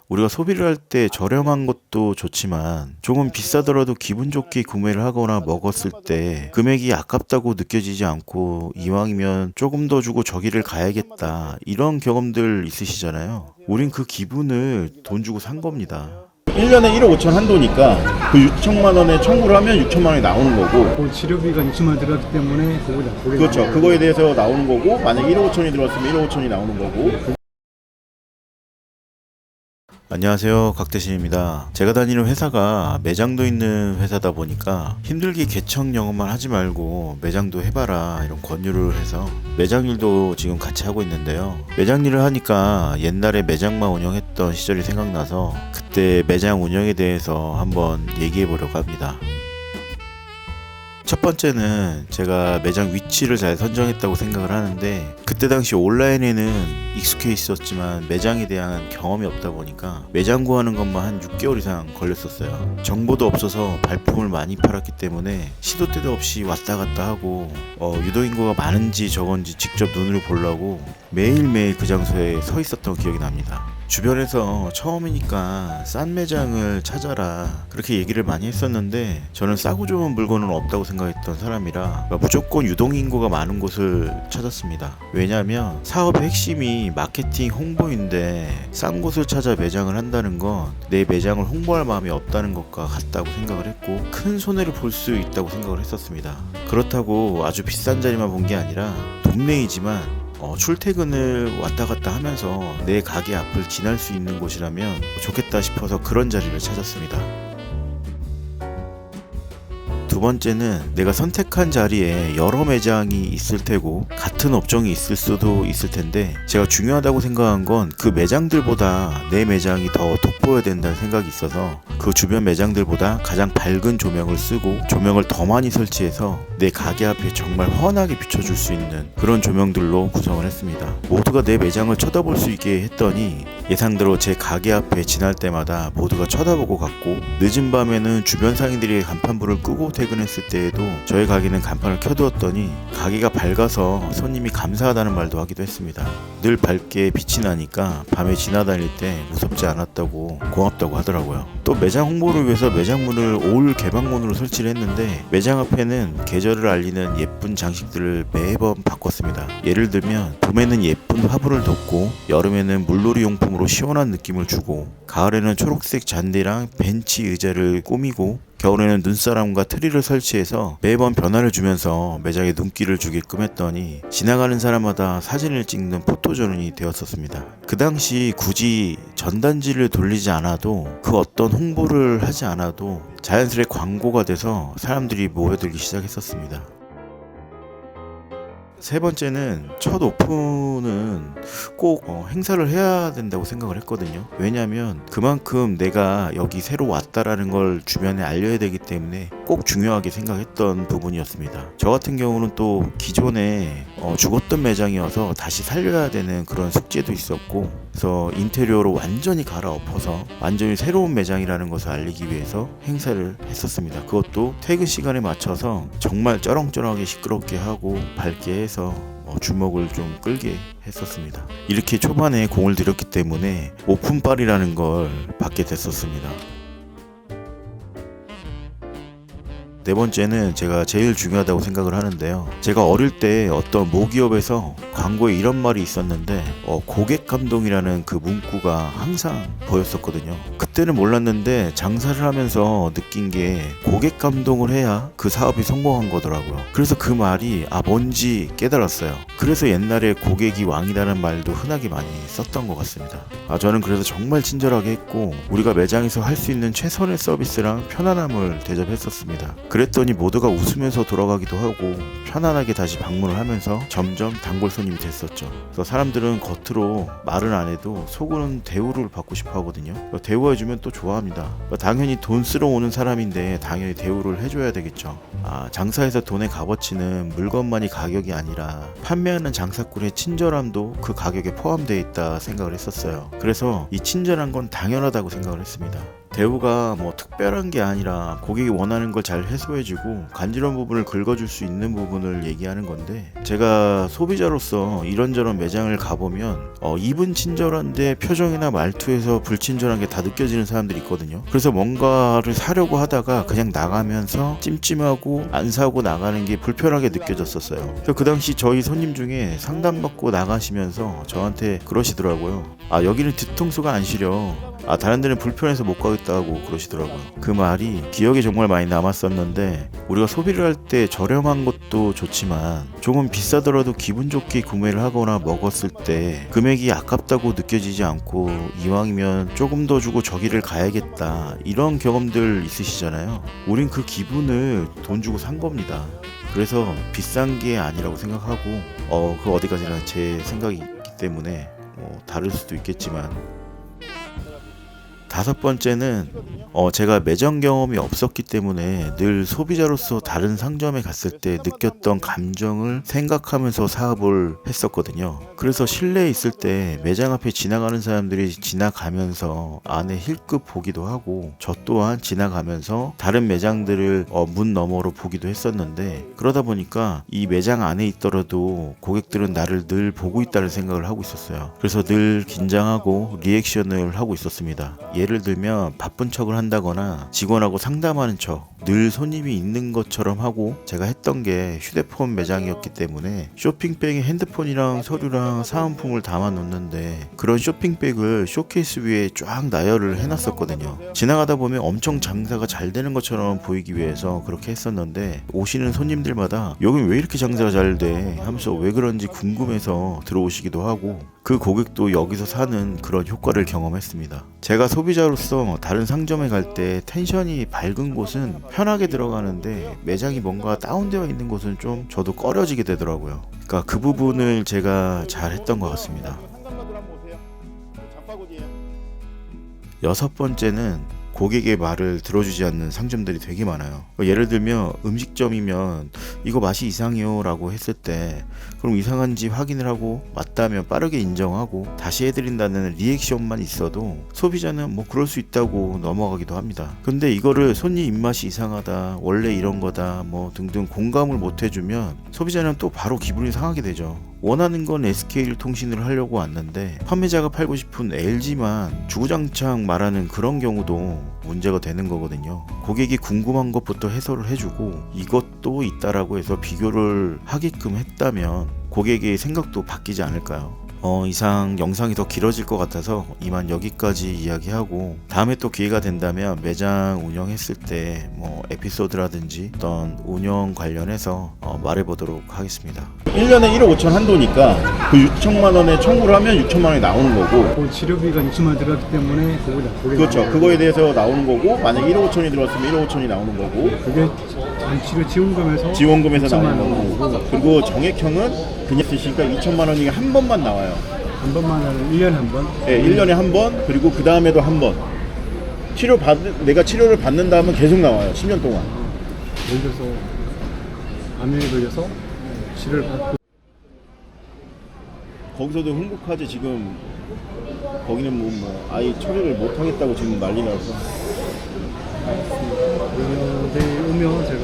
우리가 소비를 할 때 저렴한 것도 좋지만 조금 비싸더라도 기분 좋게 구매를 하거나 먹었을 때 금액이 아깝다고 느껴지지 않고 이왕이면 조금 더 주고 저기를 가야겠다, 이런 경험들 있으시잖아요. 우린 그 기분을 돈 주고 산 겁니다. 1년에 1억 5천 한도니까 그 6천만 원에 청구를 하면 6천만 원이 나오는 거고. 그 치료비가 6천만 원 들어갔기 때문에 그거다. 그렇죠. 그거에 대해서 나오는 거고, 만약에 1억 5천이 들어왔으면 1억 5천이 나오는 거고. 안녕하세요, 각대신입니다. 제가 다니는 회사가 매장도 있는 회사다 보니까 힘들게 개척 영업만 하지 말고 매장도 해봐라, 이런 권유를 해서 매장 일도 지금 같이 하고 있는데요. 매장 일을 하니까 옛날에 매장만 운영했던 시절이 생각나서 그때 매장 운영에 대해서 한번 얘기해 보려고 합니다. 첫 번째는 제가 매장 위치를 잘 선정했다고 생각을 하는데, 그때 당시 온라인에는 익숙해 있었지만 매장에 대한 경험이 없다 보니까 매장 구하는 것만 한 6개월 이상 걸렸었어요. 정보도 없어서 발품을 많이 팔았기 때문에 시도 때도 없이 왔다 갔다 하고 유도인구가 많은지 적은지 직접 눈으로 보려고 매일매일 그 장소에 서 있었던 기억이 납니다. 주변에서 처음이니까 싼 매장을 찾아라, 그렇게 얘기를 많이 했었는데 저는 싸고 좋은 물건은 없다고 생각했던 사람이라 무조건 유동인구가 많은 곳을 찾았습니다. 왜냐하면 사업의 핵심이 마케팅 홍보인데 싼 곳을 찾아 매장을 한다는 건 내 매장을 홍보할 마음이 없다는 것과 같다고 생각을 했고, 큰 손해를 볼 수 있다고 생각을 했었습니다. 그렇다고 아주 비싼 자리만 본 게 아니라 동네이지만 출퇴근을 왔다 갔다 하면서 내 가게 앞을 지날 수 있는 곳이라면 좋겠다 싶어서 그런 자리를 찾았습니다. 두 번째는 내가 선택한 자리에 여러 매장이 있을 테고 같은 업종이 있을 수도 있을 텐데, 제가 중요하다고 생각한 건 그 매장들보다 내 매장이 더 돋보여야 된다는 생각이 있어서 그 주변 매장들보다 가장 밝은 조명을 쓰고 조명을 더 많이 설치해서 내 가게 앞에 정말 환하게 비춰줄 수 있는 그런 조명들로 구성을 했습니다. 모두가 내 매장을 쳐다볼 수 있게 했더니 예상대로 제 가게 앞에 지날 때마다 모두가 쳐다보고 갔고, 늦은 밤에는 주변 상인들이 간판불을 끄고 퇴근했을 때에도 저희 가게는 간판을 켜두었더니 가게가 밝아서 손님이 감사하다는 말도 하기도 했습니다. 늘 밝게 빛이 나니까 밤에 지나다닐 때 무섭지 않았다고, 고맙다고 하더라고요. 또 매장 홍보를 위해서 매장문을 올 개방문으로 설치를 했는데 매장 앞에는 계절을 알리는 예쁜 장식들을 매번 바꿨습니다. 예를 들면 봄에는 예쁜 화분을 뒀고, 여름에는 물놀이 용품으로 시원한 느낌을 주고, 가을에는 초록색 잔디랑 벤치 의자를 꾸미고, 겨울에는 눈사람과 트리를 설치해서 매번 변화를 주면서 매장에 눈길을 주게끔 했더니 지나가는 사람마다 사진을 찍는 포토존이 되었었습니다. 그 당시 굳이 전단지를 돌리지 않아도, 그 어떤 홍보를 하지 않아도 자연스레 광고가 돼서 사람들이 모여들기 시작했었습니다. 세 번째는 첫 오픈은 꼭 행사를 해야 된다고 생각을 했거든요. 왜냐하면 그만큼 내가 여기 새로 왔다라는 걸 주변에 알려야 되기 때문에 꼭 중요하게 생각했던 부분이었습니다. 저 같은 경우는 또 기존에 죽었던 매장이어서 다시 살려야 되는 그런 숙제도 있었고, 그래서 인테리어로 완전히 갈아엎어서 완전히 새로운 매장이라는 것을 알리기 위해서 행사를 했었습니다. 그것도 퇴근 시간에 맞춰서 정말 쩌렁쩌렁하게 시끄럽게 하고 밝게 해서 주목을 좀 끌게 했었습니다. 이렇게 초반에 공을 들였기 때문에 오픈빨이라는 걸 받게 됐었습니다. 네 번째는 제가 제일 중요하다고 생각을 하는데요. 제가 어릴 때 어떤 모기업에서 광고에 이런 말이 있었는데 고객 감동이라는 그 문구가 항상 보였었거든요. 그때는 몰랐는데 장사를 하면서 느낀 게 고객 감동을 해야 그 사업이 성공한 거더라고요. 그래서 그 말이 뭔지 깨달았어요. 그래서 옛날에 고객이 왕이라는 말도 흔하게 많이 썼던 것 같습니다. 저는 그래서 정말 친절하게 했고, 우리가 매장에서 할 수 있는 최선의 서비스랑 편안함을 대접했었습니다. 그랬더니 모두가 웃으면서 돌아가기도 하고 편안하게 다시 방문을 하면서 점점 단골 손님이 됐었죠. 그래서 사람들은 겉으로 말은 안 해도 속으로는 대우를 받고 싶어 하거든요. 대우해주면 또 좋아합니다. 당연히 돈 쓰러 오는 사람인데 당연히 대우를 해줘야 되겠죠. 장사에서 돈의 값어치는 물건만이 가격이 아니라 판매하는 장사꾼의 친절함도 그 가격에 포함되어 있다 생각을 했었어요. 그래서 이 친절한 건 당연하다고 생각을 했습니다. 대우가 뭐 특별한 게 아니라 고객이 원하는 걸 잘 해소해주고 간지러운 부분을 긁어줄 수 있는 부분을 얘기하는 건데, 제가 소비자로서 이런저런 매장을 가보면 입은 친절한데 표정이나 말투에서 불친절한 게 다 느껴지는 사람들이 있거든요. 그래서 뭔가를 사려고 하다가 그냥 나가면서 찜찜하고 안 사고 나가는 게 불편하게 느껴졌었어요. 그래서 그 당시 저희 손님 중에 상담받고 나가시면서 저한테 그러시더라고요. 아, 여기는 뒤통수가 안 시려. 아, 다른 데는 불편해서 못 가겠다고 그러시더라고요. 그 말이 기억에 정말 많이 남았었는데, 우리가 소비를 할 때 저렴한 것도 좋지만 조금 비싸더라도 기분 좋게 구매를 하거나 먹었을 때 금액이 아깝다고 느껴지지 않고 이왕이면 조금 더 주고 저기를 가야겠다, 이런 경험들 있으시잖아요. 우린 그 기분을 돈 주고 산 겁니다. 그래서 비싼 게 아니라고 생각하고, 그 어디까지나 제 생각이 있기 때문에 다를 수도 있겠지만, 다섯 번째는 제가 매장 경험이 없었기 때문에 늘 소비자로서 다른 상점에 갔을 때 느꼈던 감정을 생각하면서 사업을 했었거든요. 그래서 실내에 있을 때 매장 앞에 지나가는 사람들이 지나가면서 안에 힐끗 보기도 하고, 저 또한 지나가면서 다른 매장들을 문 너머로 보기도 했었는데, 그러다 보니까 이 매장 안에 있더라도 고객들은 나를 늘 보고 있다는 생각을 하고 있었어요. 그래서 늘 긴장하고 리액션을 하고 있었습니다. 예를 들면 바쁜 척을 한다거나 직원하고 상담하는 척, 늘 손님이 있는 것처럼 하고, 제가 했던 게 휴대폰 매장이었기 때문에 쇼핑백에 핸드폰이랑 서류랑 사은품을 담아 놓는데, 그런 쇼핑백을 쇼케이스 위에 쫙 나열을 해놨었거든요. 지나가다 보면 엄청 장사가 잘 되는 것처럼 보이기 위해서 그렇게 했었는데, 오시는 손님들마다 여긴 왜 이렇게 장사가 잘 돼? 하면서 왜 그런지 궁금해서 들어오시기도 하고, 그 고객도 여기서 사는 그런 효과를 경험했습니다. 제가 소비자로서 다른 상점에 갈 때 텐션이 밝은 곳은 편하게 들어가는데, 매장이 뭔가 다운되어 있는 곳은 좀 저도 꺼려지게 되더라고요. 그러니까 그 부분을 제가 잘 했던 것 같습니다. 여섯 번째는 고객의 말을 들어주지 않는 상점들이 되게 많아요. 예를 들면 음식점이면 이거 맛이 이상해요 라고 했을 때, 그럼 이상한지 확인을 하고 맞다면 빠르게 인정하고 다시 해드린다는 리액션만 있어도 소비자는 뭐 그럴 수 있다고 넘어가기도 합니다. 근데 이거를 손님 입맛이 이상하다, 원래 이런 거다, 뭐 등등 공감을 못 해주면 소비자는 또 바로 기분이 상하게 되죠. 원하는 건 SK통신을 하려고 왔는데 판매자가 팔고 싶은 LG만 주구장창 말하는 그런 경우도 문제가 되는 거거든요. 고객이 궁금한 것부터 해설을 해주고 이것도 있다라고 해서 비교를 하게끔 했다면 고객의 생각도 바뀌지 않을까요? 이상 영상이 더 길어질 것 같아서 이만 여기까지 이야기하고, 다음에 또 기회가 된다면 매장 운영했을 때 뭐 에피소드라든지 어떤 운영 관련해서 말해보도록 하겠습니다. 1년에 1억 5천 한도니까 그 6천만 원에 청구를 하면 6천만 원이 나오는 거고, 그 치료비가 6천만 원 들어갔기 때문에 고객이 그렇죠. 그거에 대해서 나오는 거고, 만약에 1억 5천이 들어왔으면 1억 5천이 나오는 거고, 그게 치료 지원금에서 지원금에서 6천만 나오는 원 거고, 그리고 정액형은 그냥 쓰시니까 2천만 원이 한 번만 나와요. 한 번만 하는 1년에 한 번. 네, 1년에 한 번, 그리고 그 다음에도 한 번. 내가 치료를 받는다면 계속 나와요. 10년 동안. 예를 들어서 암에 걸려서 치료를 받고, 거기서도 흥국하지 지금. 거기는 뭐 아예 처리를 못 하겠다고 지금 난리라서. 내일 오면 제가